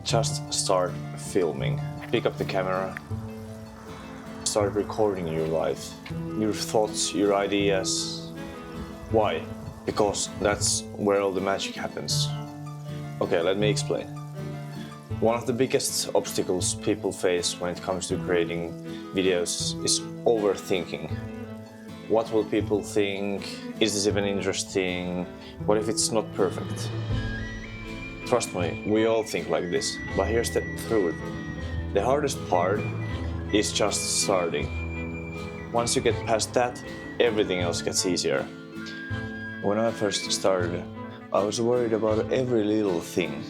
Just start filming. Pick up the camera. Start recording your life, your thoughts, your ideas. Why? Because that's where all the magic happens. Okay, let me explain. One of the biggest obstacles people face when it comes to creating videos is overthinking. What will people think? Is this even interesting? What if it's not perfect? Trust me, we all think like this, but here's the truth. The hardest part is just starting. Once you get past that, everything else gets easier. When I first started, I was worried about every little thing.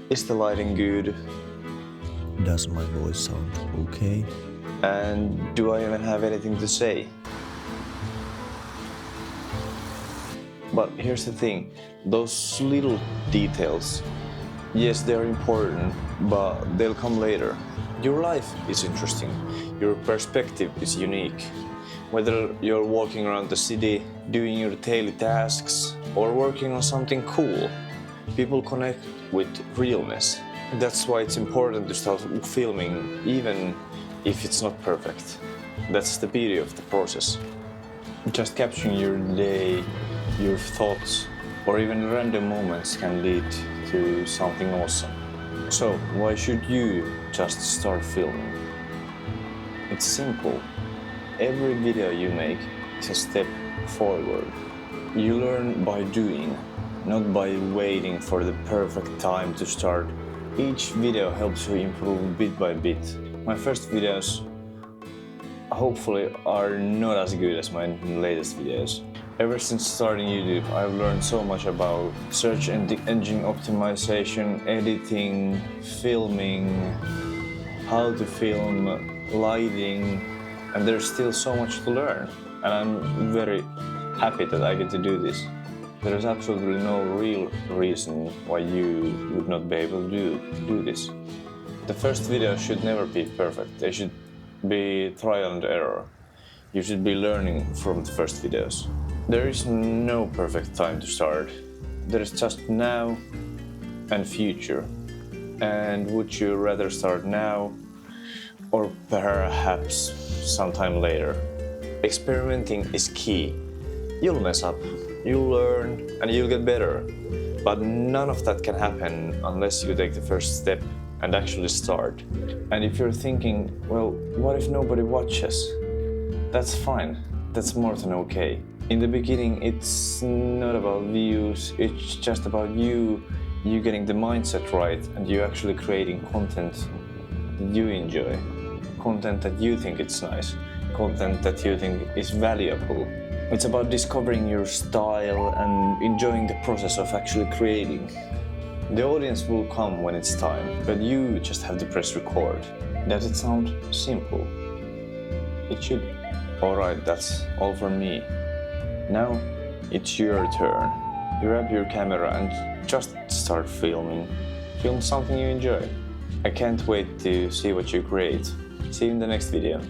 Is the lighting good? Does my voice sound okay? And do I even have anything to say? But here's the thing, those little details, yes, they're important, but they'll come later. Your life is interesting, your perspective is unique. Whether you're walking around the city, doing your daily tasks, or working on something cool, people connect with realness. That's why it's important to start filming, even if it's not perfect. That's the beauty of the process. Just capturing your day, your thoughts, or even random moments can lead to something awesome. So, why should you just start filming? It's simple. Every video you make is a step forward. You learn by doing, not by waiting for the perfect time to start. Each video helps you improve bit by bit. My first videos hopefully are not as good as my latest videos. Ever since starting YouTube, I've learned so much about search engine optimization, editing, filming, how to film, lighting, and there's still so much to learn. And I'm very happy that I get to do this. There is absolutely no real reason why you would not be able to do this. The first videos should never be perfect. They should be trial and error. You should be learning from the first videos. There is no perfect time to start. There is just now and future. And would you rather start now or perhaps sometime later? Experimenting is key. You'll mess up, you'll learn, and you'll get better. But none of that can happen unless you take the first step and actually start. And if you're thinking, well, what if nobody watches? That's fine. That's more than okay. In the beginning, it's not about views, it's just about you getting the mindset right and you actually creating content that you enjoy. Content that you think it's nice. Content that you think is valuable. It's about discovering your style and enjoying the process of actually creating. The audience will come when it's time, but you just have to press record. Does it sound simple? It should. Alright, that's all from me. Now, it's your turn. Grab your camera and just start filming. Film something you enjoy. I can't wait to see what you create. See you in the next video.